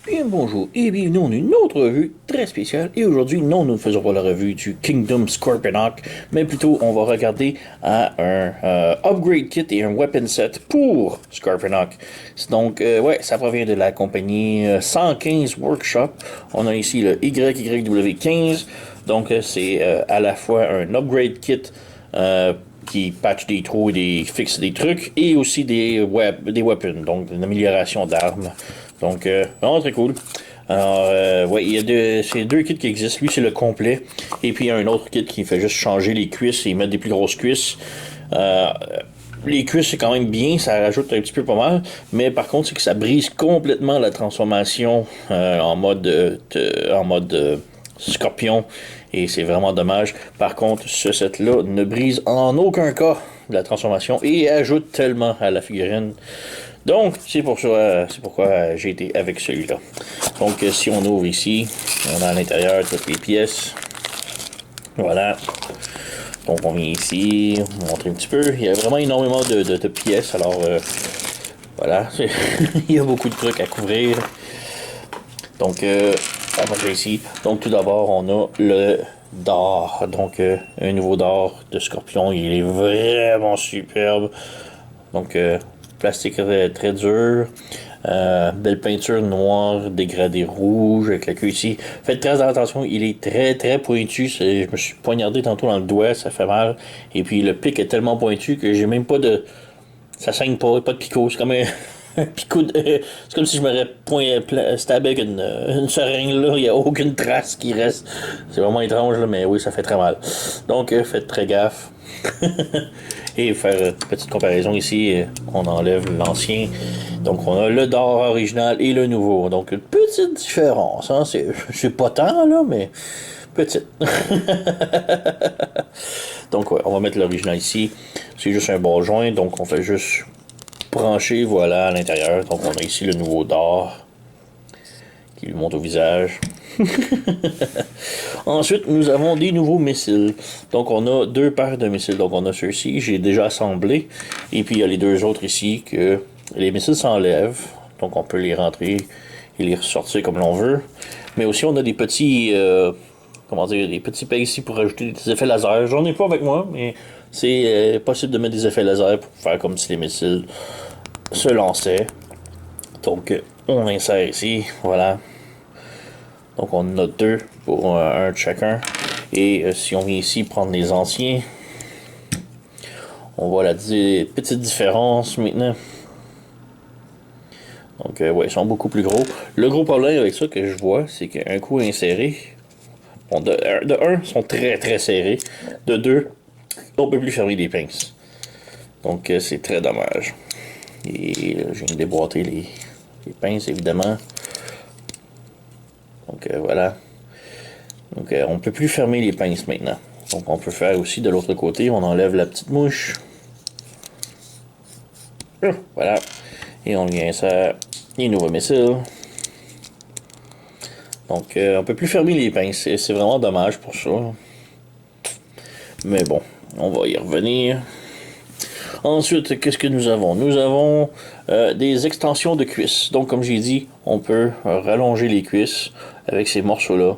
Bien bonjour et bienvenue dans une autre revue très spéciale. Et aujourd'hui, non, nous ne faisons pas la revue du Kingdom Scorponok, mais plutôt on va regarder à un upgrade kit et un weapon set pour Scorponok. Donc, ouais, ça provient de la compagnie 115 Workshop. On a ici le YYW15. Donc, c'est à la fois un upgrade kit qui patch des trous et fixe des trucs, et aussi des weapons, donc une amélioration d'armes. Donc, vraiment très cool. Alors, ouais, c'est deux kits qui existent. Lui, c'est le complet. Et puis, il y a un autre kit qui fait juste changer les cuisses et mettre des plus grosses cuisses. Euh, les cuisses, c'est quand même bien, ça rajoute un petit peu pas mal. Mais par contre, c'est que ça brise complètement la transformation en mode scorpion. Et c'est vraiment dommage. Par contre, ce set-là ne brise en aucun cas la transformation et ajoute tellement à la figurine. Donc, c'est pourquoi j'ai été avec celui-là. Donc, si on ouvre ici, on a à l'intérieur toutes les pièces. Voilà. Donc, on vient ici, montrer un petit peu. Il y a vraiment énormément de pièces. Alors, voilà. Il y a beaucoup de trucs à couvrir. Donc, on va ici. Donc, tout d'abord, on a le d'or. Donc, un nouveau d'or de Scorpion. Il est vraiment superbe. Donc, plastique très dur. Belle peinture noire, dégradé rouge avec la queue ici. Faites très attention, il est très très pointu. Je me suis poignardé tantôt dans le doigt, ça fait mal. Et puis le pic est tellement pointu que j'ai même pas de. Ça saigne pas de picot. C'est comme un picot de. C'est comme si je m'aurais stabé avec une seringue là. Il n'y a aucune trace qui reste. C'est vraiment étrange, là, mais oui, ça fait très mal. Donc, faites très gaffe. Et faire une petite comparaison ici, on enlève l'ancien. Donc on a le d'or original et le nouveau. Donc une petite différence. Hein? C'est pas tant là, mais petite. Donc ouais, on va mettre l'original ici. C'est juste un bas joint, donc on fait juste brancher, voilà, à l'intérieur. Donc on a ici le nouveau d'or qui lui monte au visage. Ensuite, nous avons des nouveaux missiles. Donc, on a deux paires de missiles. Donc, on a ceux-ci, j'ai déjà assemblé. Et puis, il y a les deux autres ici que les missiles s'enlèvent. Donc, on peut les rentrer et les ressortir comme l'on veut. Mais aussi, on a des petits, des petits pegs ici pour ajouter des effets laser. J'en ai pas avec moi, mais c'est possible de mettre des effets laser pour faire comme si les missiles se lançaient. Donc, on insère ici, voilà. Donc on en a deux pour un de chacun. Et si on vient ici prendre les anciens, on voit la petite différence maintenant. Donc ouais, ils sont beaucoup plus gros. Le gros problème avec ça que je vois, c'est qu'un coup inséré, bon, de un, ils sont très très serrés. De deux, on peut plus fermer les pinces. Donc c'est très dommage. Et je viens de déboîter les pinces évidemment. Donc voilà. Donc on ne peut plus fermer les pinces maintenant. Donc on peut faire aussi de l'autre côté, on enlève la petite mouche. Voilà. Et on vient ça les nouveaux missiles. Donc on peut plus fermer les pinces. C'est vraiment dommage pour ça. Mais bon, on va y revenir. Ensuite, qu'est-ce que nous avons? Nous avons des extensions de cuisses. Donc comme j'ai dit, on peut rallonger les cuisses avec ces morceaux-là.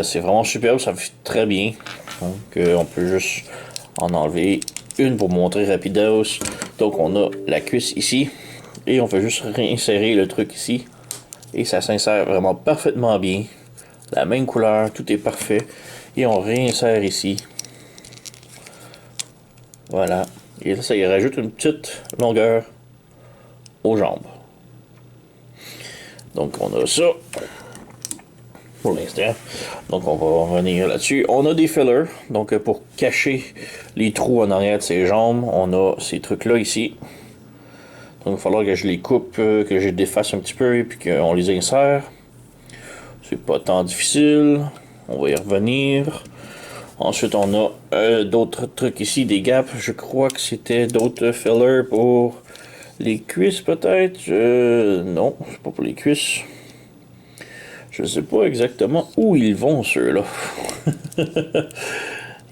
C'est vraiment superbe, ça fait très bien. Donc on peut juste en enlever une pour montrer rapidos. Donc on a la cuisse ici. Et on fait juste réinsérer le truc ici. Et ça s'insère vraiment parfaitement bien. La même couleur, tout est parfait. Et on réinsère ici. Voilà. Et là, ça y rajoute une petite longueur aux jambes. Donc on a ça pour l'instant. Donc on va revenir là-dessus. On a des fillers, donc pour cacher les trous en arrière de ses jambes, on a ces trucs-là ici. Donc il va falloir que je les coupe, que je les défasse un petit peu et puis qu'on les insère. C'est pas tant difficile. On va y revenir. Ensuite, on a d'autres trucs ici, des gaps. Je crois que c'était d'autres fillers pour les cuisses peut-être. Non, c'est pas pour les cuisses. Je sais pas exactement où ils vont ceux-là.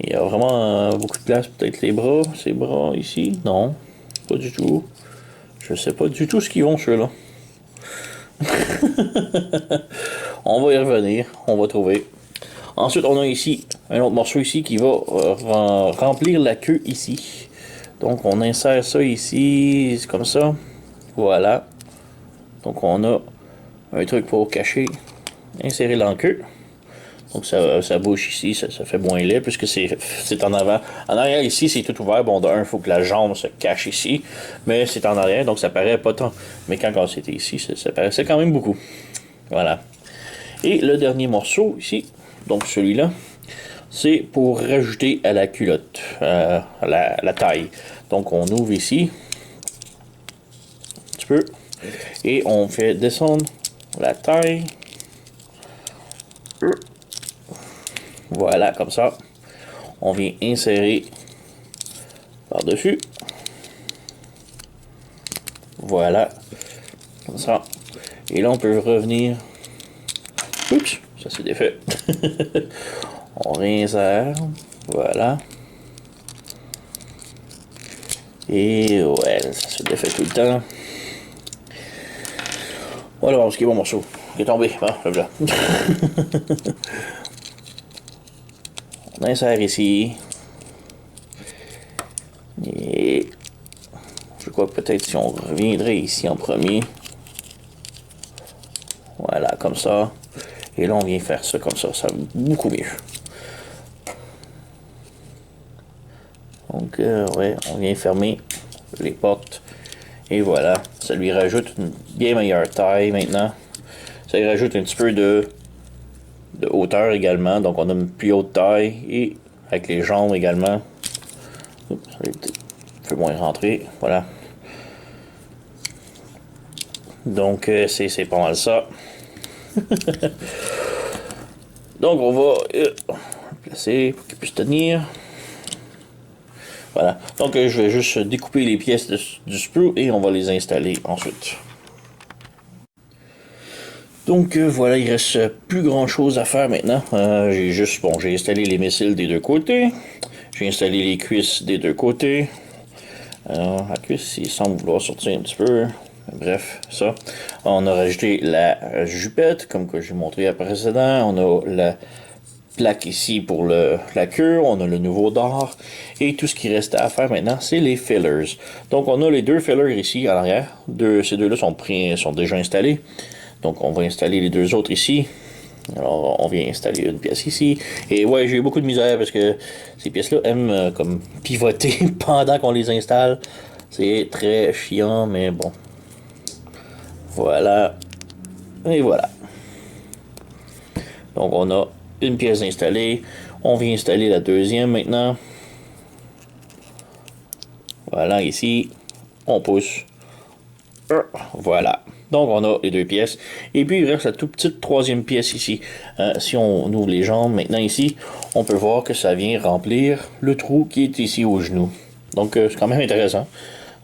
Il y a vraiment beaucoup de place, peut-être les bras, ces bras ici. Non, pas du tout. Je sais pas du tout ce qu'ils vont ceux-là. On va y revenir, on va trouver. Ensuite, on a ici un autre morceau ici qui va remplir la queue ici. Donc, on insère ça ici, c'est comme ça. Voilà. Donc, on a un truc pour cacher, insérer dans la queue. Donc, ça bouge ici, ça fait moins laid puisque c'est en avant. En arrière, ici, c'est tout ouvert. Bon, d'un, il faut que la jambe se cache ici. Mais c'est en arrière, donc ça paraît pas tant. Mais quand c'était ici, ça paraissait quand même beaucoup. Voilà. Et le dernier morceau ici, donc celui-là, c'est pour rajouter à la culotte, à la taille. Donc on ouvre ici, un petit peu, et on fait descendre la taille. Voilà, comme ça. On vient insérer par-dessus. Voilà, comme ça. Et là, on peut revenir. Oups, ça s'est défait. On réinsère. Voilà. Et ouais, ça se défait tout le temps. Voilà, ce qui est bon morceau. Il est tombé. Ah, là. On insère ici. Et je crois que peut-être si on reviendrait ici en premier. Voilà, comme ça. Et là, on vient faire ça comme ça. Ça va beaucoup mieux. Donc, ouais, on vient fermer les portes. Et voilà, ça lui rajoute une bien meilleure taille maintenant. Ça lui rajoute un petit peu de hauteur également. Donc, on a une plus haute taille. Et avec les jambes également. Oups, ça va un peu moins rentrer. Voilà. Donc, c'est pas mal ça. Donc, on va placer pour qu'il puisse tenir. Voilà. Donc, je vais juste découper les pièces du sprue et on va les installer ensuite. Donc, voilà, il reste plus grand chose à faire maintenant. J'ai installé les missiles des deux côtés. J'ai installé les cuisses des deux côtés. La cuisse, il semble vouloir sortir un petit peu. Bref, ça. On a rajouté la jupette, comme que j'ai montré à précédent. On a la plaque ici pour la queue. On a le nouveau dard. Et tout ce qui reste à faire maintenant, c'est les fillers. Donc, on a les deux fillers ici en arrière. Ces deux-là sont déjà installés. Donc, on va installer les deux autres ici. Alors, on vient installer une pièce ici. Et ouais, j'ai eu beaucoup de misère parce que ces pièces-là aiment comme pivoter pendant qu'on les installe. C'est très chiant, mais bon. Voilà. Et voilà. Donc, on a une pièce installée. On vient installer la deuxième maintenant. Voilà, ici. On pousse. Voilà. Donc, on a les deux pièces. Et puis, il reste la toute petite troisième pièce ici. Si on ouvre les jambes maintenant ici, on peut voir que ça vient remplir le trou qui est ici au genou. Donc, c'est quand même intéressant.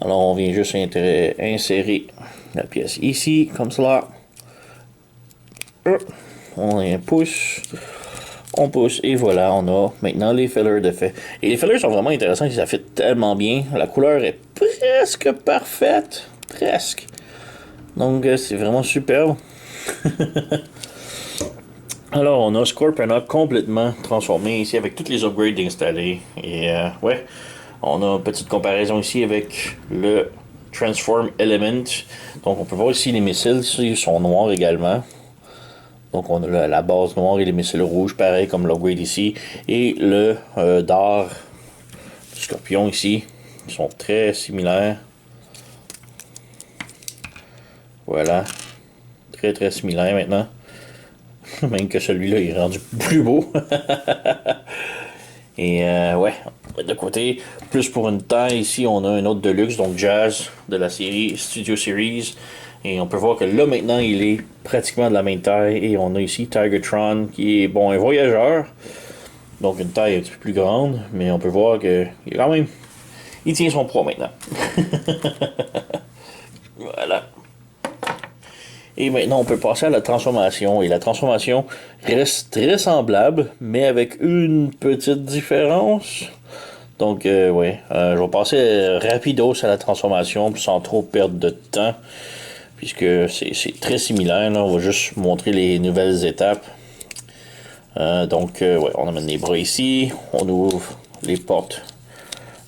Alors, on vient juste insérer la pièce ici, comme cela. On pousse. On pousse et voilà, on a maintenant les fillers de fait. Et les fillers sont vraiment intéressants, ça fait tellement bien. La couleur est presque parfaite. Presque. Donc, c'est vraiment superbe. Alors, on a Scorpion complètement transformé ici avec toutes les upgrades installés. Et ouais, on a une petite comparaison ici avec le Transform Element. Donc, on peut voir ici les missiles, ils sont noirs également. Donc, on a la base noire et les missiles rouges, pareil comme l'upgrade ici. Et le dard du Scorpion ici, ils sont très similaires. Voilà. Très très similaire maintenant. Même que celui-là est rendu plus beau. Et ouais, de côté, plus pour une taille, ici on a un autre Deluxe, donc Jazz de la série Studio Series. Et on peut voir que là maintenant il est pratiquement de la même taille. Et on a ici Tigertron qui est bon un voyageur. Donc une taille un petit peu plus grande. Mais on peut voir que il est quand même. Il tient son poids maintenant. Voilà. Et maintenant, on peut passer à la transformation. Et la transformation reste très semblable, mais avec une petite différence. Donc, ouais, je vais passer rapidos à la transformation sans trop perdre de temps. puisque c'est très similaire. Là. On va juste montrer les nouvelles étapes. Ouais, on amène les bras ici. On ouvre les portes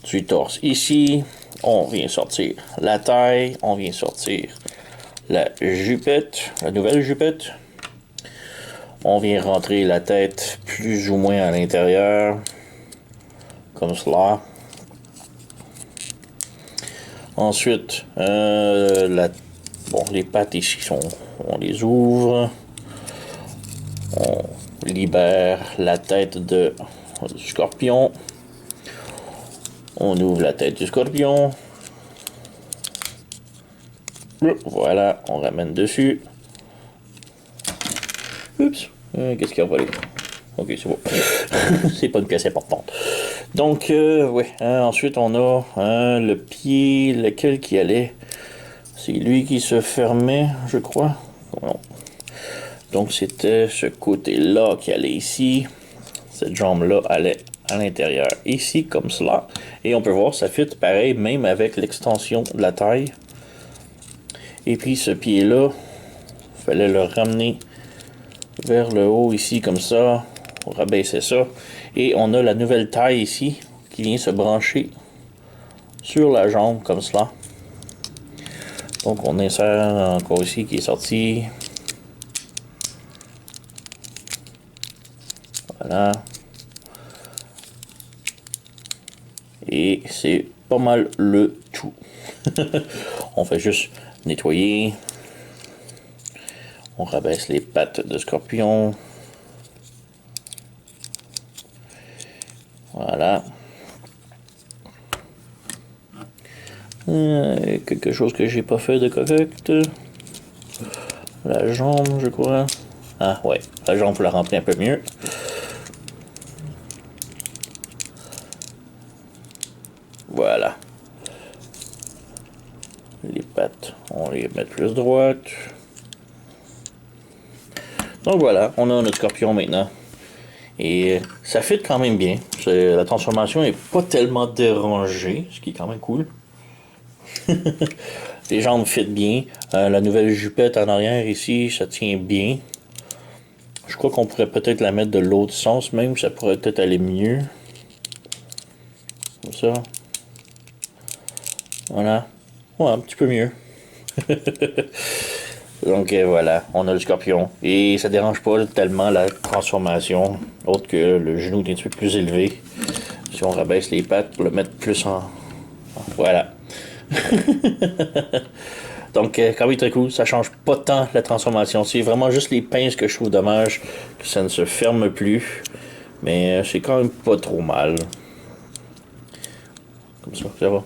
du torse ici. On vient sortir la taille. On vient sortir la jupette, la nouvelle jupette. On vient rentrer la tête plus ou moins à l'intérieur, comme cela. Ensuite, les pattes ici on les ouvre. On libère la tête du scorpion. On ouvre la tête du scorpion. Voilà, on ramène dessus. Oups, qu'est-ce qu'il y a volé? Ok, c'est bon. C'est pas une pièce importante. Donc, ensuite, on a le pied, lequel qui allait. C'est lui qui se fermait, je crois. Non. Donc, c'était ce côté-là qui allait ici. Cette jambe-là allait à l'intérieur ici, comme cela. Et on peut voir, ça fit pareil, même avec l'extension de la taille. Et puis, ce pied-là, il fallait le ramener vers le haut ici, comme ça. On rabaissait ça. Et on a la nouvelle taille ici, qui vient se brancher sur la jambe, comme cela. Donc, on insère encore ici, qui est sorti. Voilà. Et c'est pas mal le tout. On fait juste nettoyer. On rabaisse les pattes de scorpion. Voilà. Quelque chose que j'ai pas fait de correct. La jambe, je crois. Ah ouais, la jambe, faut la remplir un peu mieux. Voilà. Les pattes, on les met plus droites. Donc voilà, on a notre scorpion maintenant. Et ça fit quand même bien. La transformation est pas tellement dérangée, ce qui est quand même cool. Les jambes fit bien. La nouvelle jupette en arrière ici, ça tient bien. Je crois qu'on pourrait peut-être la mettre de l'autre sens même, ça pourrait peut-être aller mieux. Comme ça. Voilà. Ouais, un petit peu mieux. Donc voilà, on a le scorpion. Et ça dérange pas tellement la transformation, autre que le genou est un petit peu plus élevé. Si on rabaisse les pattes pour le mettre plus en... Voilà. Donc quand même très cool, ça change pas tant la transformation. C'est vraiment juste les pinces que je trouve dommage que ça ne se ferme plus. Mais c'est quand même pas trop mal. Comme ça va.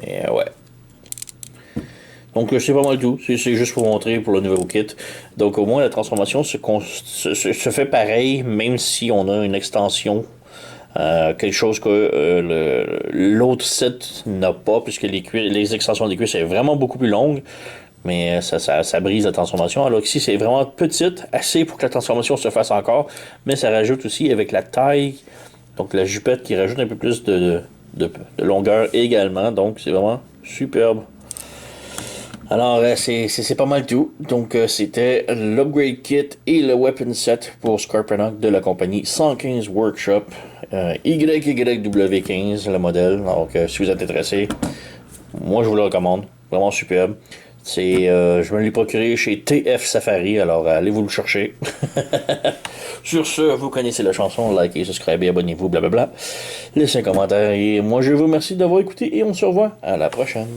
Mais ouais. Donc c'est pas mal tout, c'est juste pour montrer pour le nouveau kit. Donc au moins la transformation se fait pareil, même si on a une extension. Quelque chose que l'autre set n'a pas, puisque les extensions des cuisses c'est vraiment beaucoup plus longue. Mais ça brise la transformation. Alors ici c'est vraiment petite, assez pour que la transformation se fasse encore. Mais ça rajoute aussi avec la taille, donc la jupette qui rajoute un peu plus de longueur également. Donc c'est vraiment superbe. Alors, c'est pas mal tout. Donc, c'était l'Upgrade Kit et le Weapon Set pour Scorponok de la compagnie 115 Workshop. YYW15, le modèle. Donc, si vous êtes intéressé, moi, je vous le recommande. Vraiment superbe. Je me l'ai procuré chez TF Safari, alors allez vous le chercher. Sur ce, vous connaissez la chanson, likez, subscribez, abonnez-vous, blablabla. Laissez un commentaire et moi, je vous remercie d'avoir écouté et on se revoit à la prochaine.